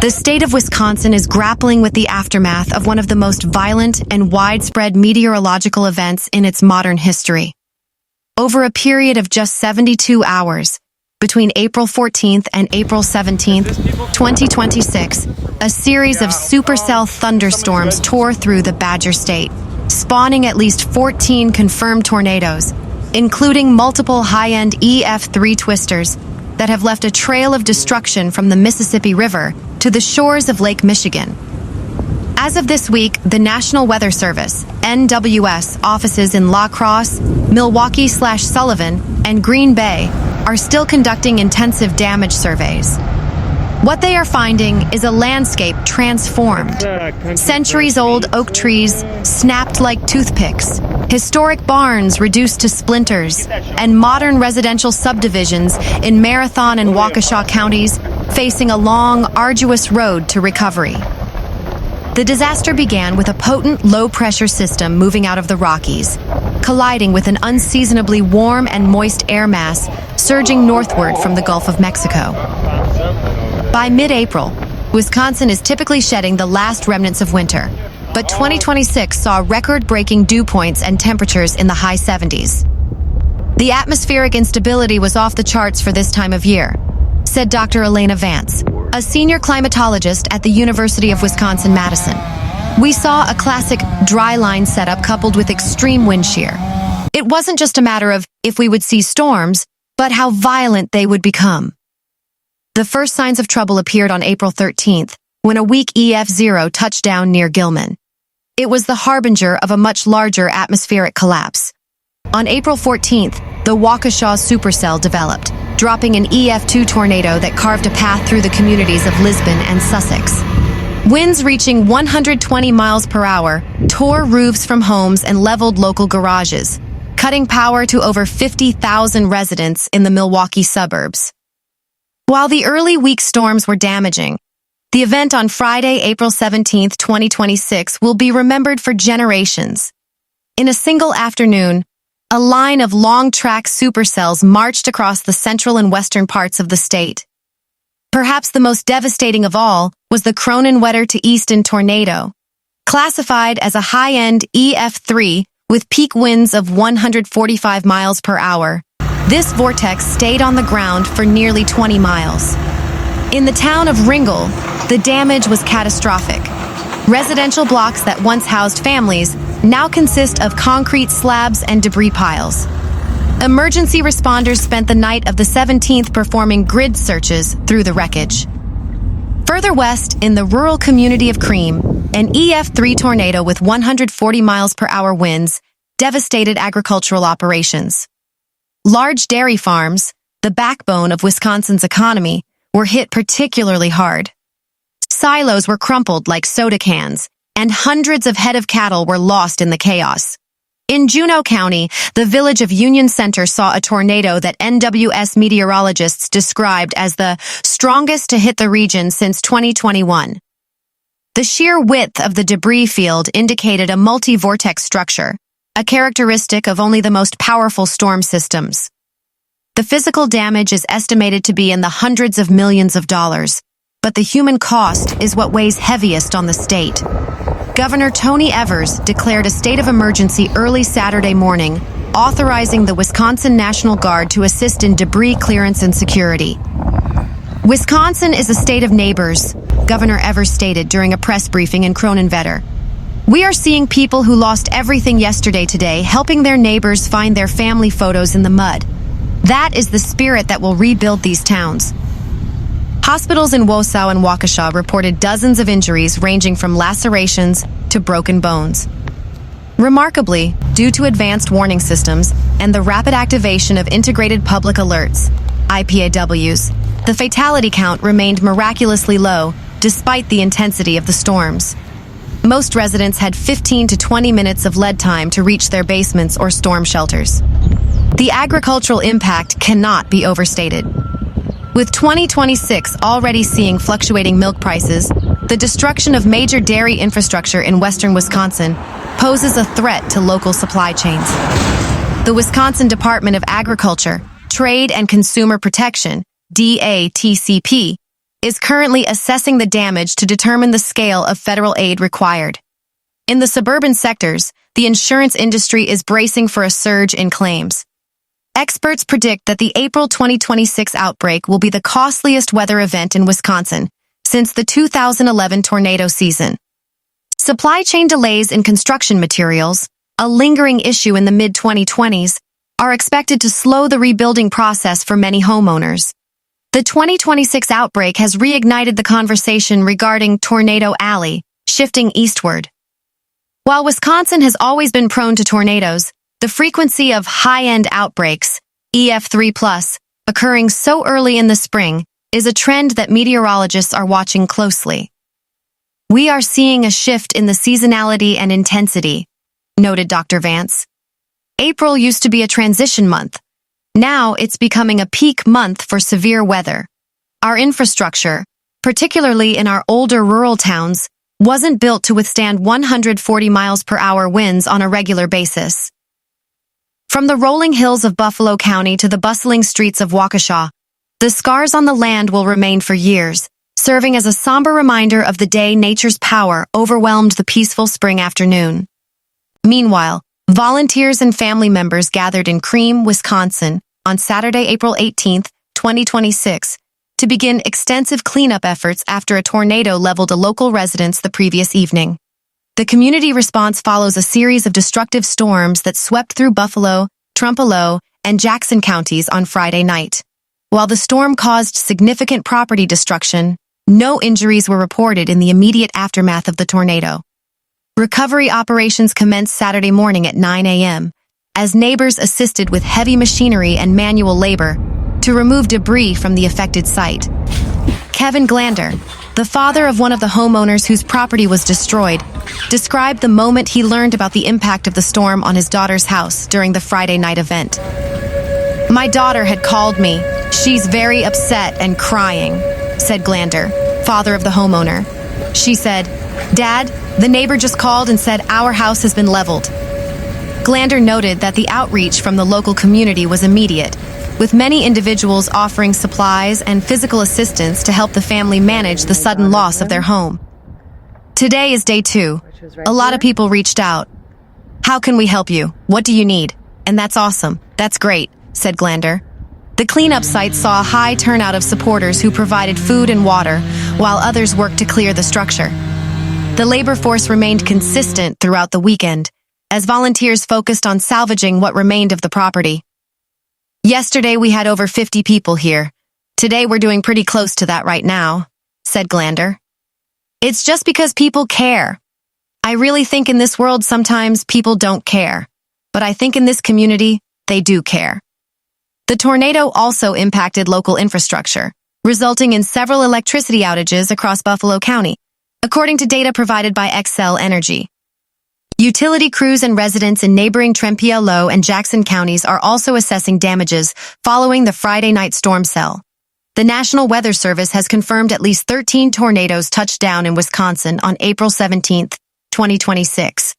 The state of Wisconsin is grappling with the aftermath of one of the most violent and widespread meteorological events in its modern history. Over a period of just 72 hours, between April 14th and April 17th, 2026, a series of supercell thunderstorms tore through the Badger State, spawning at least 14 confirmed tornadoes, including multiple high-end EF3 twisters that have left a trail of destruction from the Mississippi River to the shores of Lake Michigan. As of this week, the National Weather Service, NWS, offices in La Crosse, Milwaukee/Sullivan, and Green Bay are still conducting intensive damage surveys. What they are finding is a landscape transformed. Centuries-old oak trees snapped like toothpicks, historic barns reduced to splinters, and modern residential subdivisions in Marathon and Waukesha counties facing a long, arduous road to recovery. The disaster began with a potent low-pressure system moving out of the Rockies, colliding with an unseasonably warm and moist air mass surging northward from the Gulf of Mexico. By mid-April, Wisconsin is typically shedding the last remnants of winter, but 2026 saw record-breaking dew points and temperatures in the high 70s. The atmospheric instability was off the charts for this time of year, said Dr. Elena Vance, a senior climatologist at the University of Wisconsin-Madison. We saw a classic dry line setup coupled with extreme wind shear. It wasn't just a matter of if we would see storms, but how violent they would become. The first signs of trouble appeared on April 13th, when a weak EF0 touched down near Gilman. It was the harbinger of a much larger atmospheric collapse. On April 14th, the Waukesha supercell developed, dropping an EF2 tornado that carved a path through the communities of Lisbon and Sussex. Winds reaching 120 miles per hour tore roofs from homes and leveled local garages, cutting power to over 50,000 residents in the Milwaukee suburbs. While the early week storms were damaging, the event on Friday, April 17, 2026, will be remembered for generations. In a single afternoon, a line of long-track supercells marched across the central and western parts of the state. Perhaps the most devastating of all was the Cronenwetter to Easton tornado, classified as a high-end EF3 with peak winds of 145 miles per hour. This vortex stayed on the ground for nearly 20 miles. In the town of Ringle, the damage was catastrophic. Residential blocks that once housed families now consist of concrete slabs and debris piles. Emergency responders spent the night of the 17th performing grid searches through the wreckage. Further west, in the rural community of Cream, an EF3 tornado with 140 miles per hour winds devastated agricultural operations. Large dairy farms, the backbone of Wisconsin's economy, were hit particularly hard. Silos were crumpled like soda cans, and hundreds of head of cattle were lost in the chaos. In Juneau County, the village of Union Center saw a tornado that NWS meteorologists described as the strongest to hit the region since 2021. The sheer width of the debris field indicated a multi-vortex structure, a characteristic of only the most powerful storm systems. The physical damage is estimated to be in the hundreds of millions of dollars, but the human cost is what weighs heaviest on the state. Governor Tony Evers declared a state of emergency early Saturday morning, authorizing the Wisconsin National Guard to assist in debris clearance and security. Wisconsin is a state of neighbors, Governor Evers stated during a press briefing in Cronenwetter. We are seeing people who lost everything yesterday today helping their neighbors find their family photos in the mud. That is the spirit that will rebuild these towns. Hospitals in Warsaw and Waukesha reported dozens of injuries ranging from lacerations to broken bones. Remarkably, due to advanced warning systems and the rapid activation of integrated public alerts, IPAWs, the fatality count remained miraculously low despite the intensity of the storms. Most residents had 15 to 20 minutes of lead time to reach their basements or storm shelters. The agricultural impact cannot be overstated. With 2026 already seeing fluctuating milk prices, the destruction of major dairy infrastructure in western Wisconsin poses a threat to local supply chains. The Wisconsin Department of Agriculture, Trade and Consumer Protection, DATCP, is currently assessing the damage to determine the scale of federal aid required. In the suburban sectors, the insurance industry is bracing for a surge in claims. Experts predict that the April 2026 outbreak will be the costliest weather event in Wisconsin since the 2011 tornado season. Supply chain delays in construction materials, a lingering issue in the mid-2020s, are expected to slow the rebuilding process for many homeowners. The 2026 outbreak has reignited the conversation regarding Tornado Alley, shifting eastward. While Wisconsin has always been prone to tornadoes, the frequency of high-end outbreaks, EF3+, occurring so early in the spring is a trend that meteorologists are watching closely. "We are seeing a shift in the seasonality and intensity," noted Dr. Vance. "April used to be a transition month. Now it's becoming a peak month for severe weather. Our infrastructure, particularly in our older rural towns, wasn't built to withstand 140 miles per hour winds on a regular basis." From the rolling hills of Buffalo County to the bustling streets of Waukesha, the scars on the land will remain for years, serving as a somber reminder of the day nature's power overwhelmed the peaceful spring afternoon. Meanwhile, volunteers and family members gathered in Cream, Wisconsin, on Saturday, April 18, 2026, to begin extensive cleanup efforts after a tornado leveled a local residence the previous evening. The community response follows a series of destructive storms that swept through Buffalo, Trempealeau, and Jackson counties on Friday night. While the storm caused significant property destruction, no injuries were reported in the immediate aftermath of the tornado. Recovery operations commenced Saturday morning at 9 a.m., as neighbors assisted with heavy machinery and manual labor to remove debris from the affected site. Kevin Glander, the father of one of the homeowners whose property was destroyed, described the moment he learned about the impact of the storm on his daughter's house during the Friday night event. "My daughter had called me. She's very upset and crying," said Glander, father of the homeowner. "She said, 'Dad, the neighbor just called and said our house has been leveled.'" Glander noted that the outreach from the local community was immediate, with many individuals offering supplies and physical assistance to help the family manage the sudden loss of their home. "Today is day 2. A lot of people reached out. 'How can we help you? What do you need?' And that's awesome. That's great," said Glander. The cleanup site saw a high turnout of supporters who provided food and water, while others worked to clear the structure. The labor force remained consistent throughout the weekend, as volunteers focused on salvaging what remained of the property. "Yesterday we had over 50 people here. Today we're doing pretty close to that right now," said Glander. "It's just because people care. I really think in this world sometimes people don't care, but I think in this community, they do care." The tornado also impacted local infrastructure, resulting in several electricity outages across Buffalo County, according to data provided by Xcel Energy. Utility crews and residents in neighboring Trempealeau and Jackson counties are also assessing damages following the Friday night storm cell. The National Weather Service has confirmed at least 13 tornadoes touched down in Wisconsin on April 17, 2026.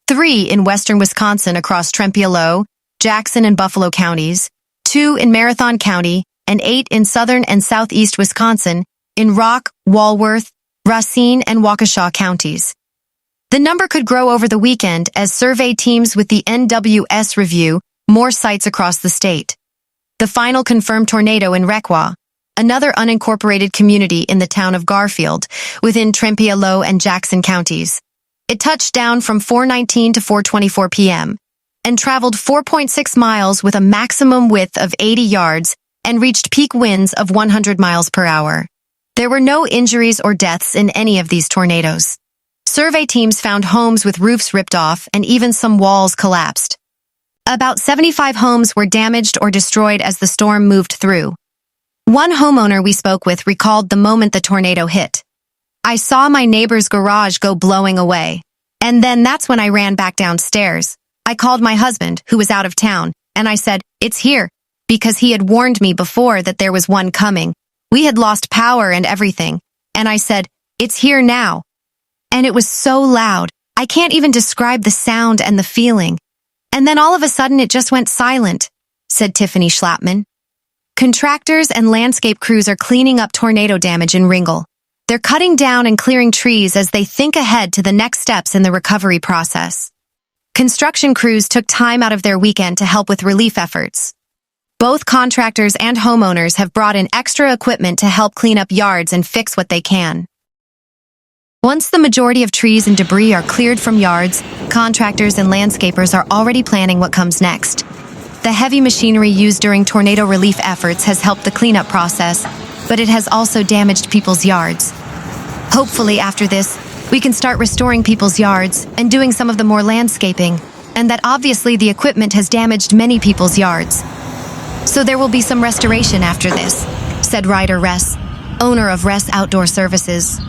3 in western Wisconsin across Trempealeau, Jackson, and Buffalo counties, 2 in Marathon County, and 8 in southern and southeast Wisconsin in Rock, Walworth, Racine, and Waukesha counties. The number could grow over the weekend as survey teams with the NWS review more sites across the state. The final confirmed tornado in Requa, another unincorporated community in the town of Garfield, within Trempealeau and Jackson counties. It touched down from 4:19 to 4:24 p.m. and traveled 4.6 miles with a maximum width of 80 yards and reached peak winds of 100 miles per hour. There were no injuries or deaths in any of these tornadoes. Survey teams found homes with roofs ripped off and even some walls collapsed. About 75 homes were damaged or destroyed as the storm moved through. One homeowner we spoke with recalled the moment the tornado hit. "I saw my neighbor's garage go blowing away, and then that's when I ran back downstairs. I called my husband, who was out of town, and I said, 'It's here,' because he had warned me before that there was one coming. We had lost power and everything, and I said, 'It's here now.' And it was so loud, I can't even describe the sound and the feeling. And then all of a sudden it just went silent," said Tiffany Schlappman. Contractors and landscape crews are cleaning up tornado damage in Ringle. They're cutting down and clearing trees as they think ahead to the next steps in the recovery process. Construction crews took time out of their weekend to help with relief efforts. Both contractors and homeowners have brought in extra equipment to help clean up yards and fix what they can. Once the majority of trees and debris are cleared from yards, contractors and landscapers are already planning what comes next. The heavy machinery used during tornado relief efforts has helped the cleanup process, but it has also damaged people's yards. Hopefully after this, we can start restoring people's yards and doing some of the more landscaping, and that obviously the equipment has damaged many people's yards. So there will be some restoration after this, said Ryder Ress, owner of Ress Outdoor Services.